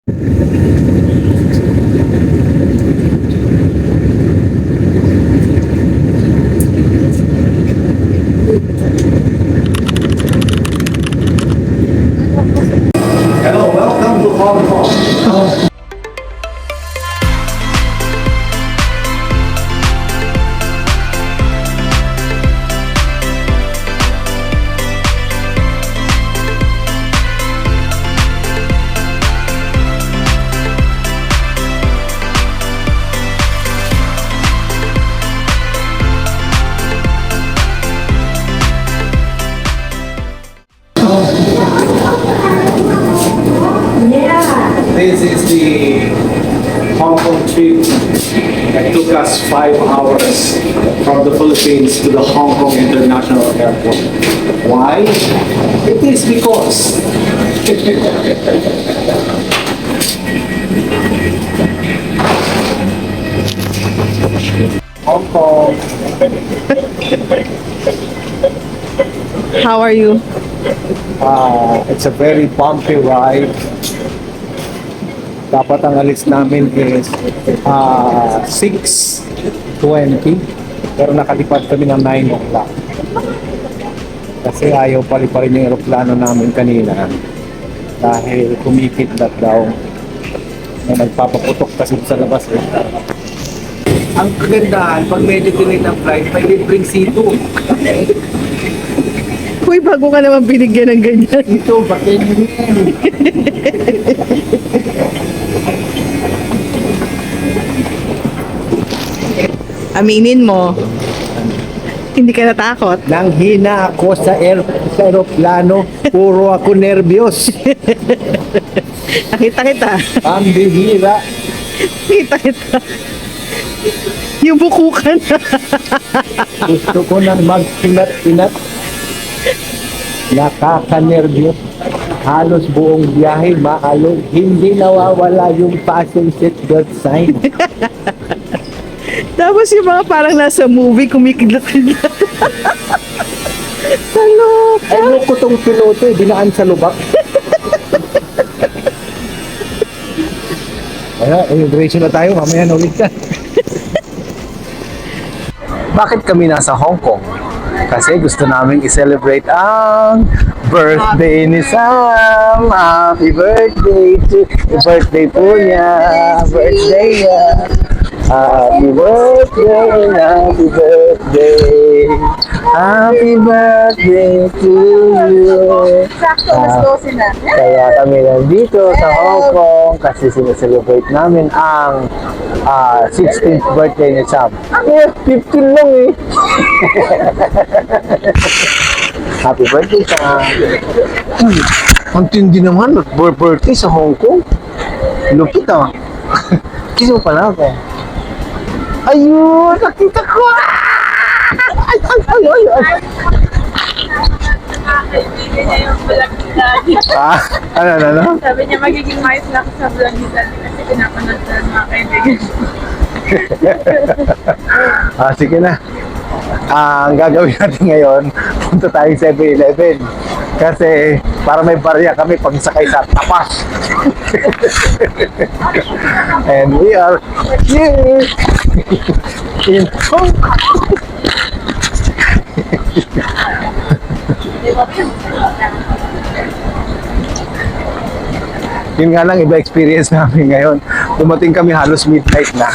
Hello, welcome to Hong Kong. This is the Hong Kong trip that took us 5 hours from the Philippines to the Hong Kong International Airport. Why? It is because Hong Kong. How are you? It's a very bumpy ride. Dapat ang alis namin is 6:20 pero nakalipad kami ng 9 o'clock kasi ayaw paliparin yung aeroplano namin kanina dahil kumikidlat daw na nagpapaputok kasi sa labas eh. Ang kagandahan pag medyo delayed ng flight may libreng seat. Uy, bago ka naman binigyan ng ganyan. Ito, batin mo yan. Aminin mo, hindi ka natakot. Nang hina ako sa aeroplano, puro ako nervyos. Nakita kita. Ang bihira. Nakita kita. Yung bukukan. Gusto ko nang magpinat-pinat. Nakaka-nervyos. Halos buong biyahe maalog. Hindi nawawala yung fasten seatbelt sign. Tapos yung mga parang nasa movie, kumikidlat-kidlat. Salok! Ano ko tong piloto eh, dinaan sa lubak. Kaya, immigration na tayo, mamaya na ulit ka. Bakit kami nasa Hong Kong? Kasi gusto namin i-celebrate ang birthday ni Sam. Happy birthday to birthday po niya. Birthday niya. Happy birthday, happy birthday. Happy birthday to you. Kaya kami nandito sa Hong Kong kasi sineselebrate namin ang 16th birthday ni Sam. 15 lang eh. Happy birthday Sam. Ang tindi naman, birthday sa Hong Kong. Lupit ah. Kiss mo pala ako. Ayun, nakita ko! Ay! Ano? Sabi niya magiging mais na ako sa vlog ni Daddy kasi pinapanood sa mga kaibigan. Sige na. Ang gagawin natin ngayon, punta tayong 7-Eleven. Kasi para may barya kami pag sakay sa tapas. And we are here in Hong Kong. Yun nga lang, iba experience namin ngayon. Dumating kami halos midnight na.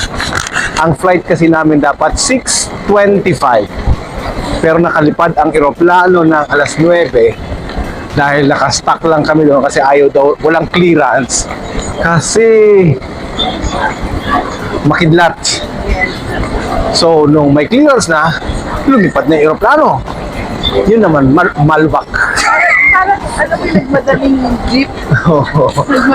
Ang flight kasi namin dapat 6:25. Pero nakalipad ang eroplano ng alas 9 dahil nakastock lang kami doon kasi ayaw daw, walang clearance. Kasi makidlat. So, nung may clearance na, lumipad na yung eroplano. Yun naman, malwak. Alam mo yung nagmadaling jeep? Oo,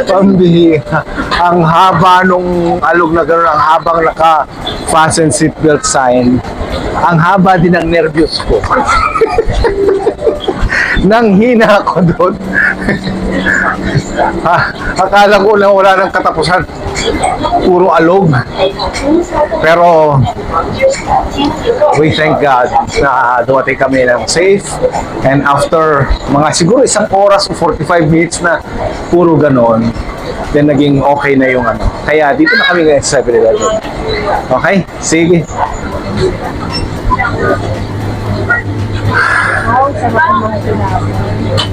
pambihira. Ang haba nung alog na gano'n, ang habang naka-fasten seatbelt sign, ang haba din ang nervyos ko. Nanghina ako doon. Akala ko lang wala nang katapusan. Puro alog. Pero we thank God na dumating kami ng safe. And after mga siguro 1 oras o 45 minutes na puro ganon, then naging okay na yung ano. Kaya dito na kami ngayon sa 7-Eleven. Okay? Sige.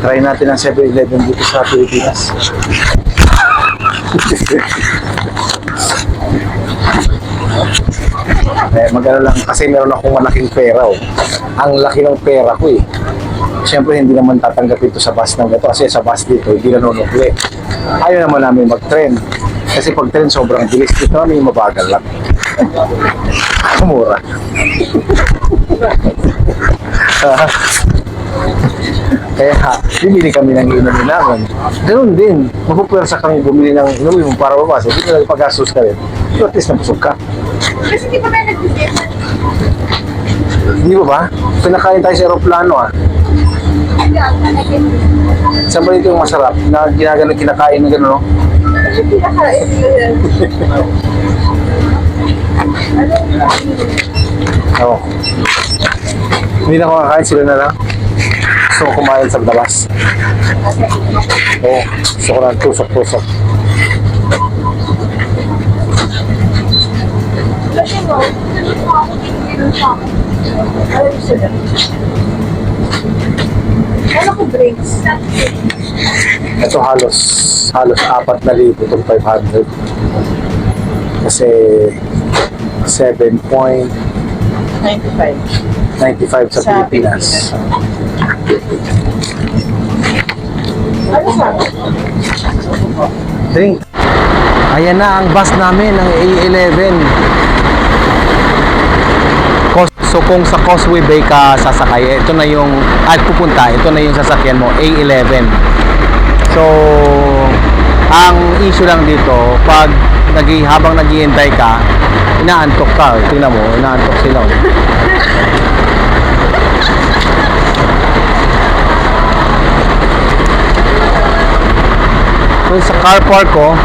Try natin ang 7-Eleven dito sa Pilipinas. Magano lang kasi meron akong malaking pera. Oh. Ang laki ng pera ko eh. Siyempre hindi naman tatanggap ito sa bus ng gato kasi sa bus dito hindi nanunukli. Ayaw naman namin mag-trend. Kasi pag trend sobrang bilis dito namin mabagal lang. Mura. Kaya bibili kami ng inumin namin. Ganun din. Mapupwersa kami bumili ng inumin mo para mabasa. Hindi na pag-gastos ka rin. Pero at least nabusog ka. Kasi di ba may nag-dip? Hindi ba? Pinakain tayo sa aeroplano ah. Saan ba dito yung masarap? Na ginagano kinakain na gano'n, no? Kasi pinakain yun. Oo. Hindi na ako kakain, sila na lang. Gusto ko kumain sa labas. Oo. Gusto ko lang tusok-tusok. Kasi mo, alam sila. Ano ko drinks? Ito halos 4,500 itong 500. Kasi 7.95 95. sa Pilipinas. Ano sa? Drink. Ayan na ang bus namin, ang A11. So kung sa Causeway Bay ka sasakay, ito na yung pupunta, ito na yung sasakyan mo, A11. So ang issue lang dito, pag habang naghihintay ka, inaantok ka. Tingnan mo, inaantok sila. So sa car park ko,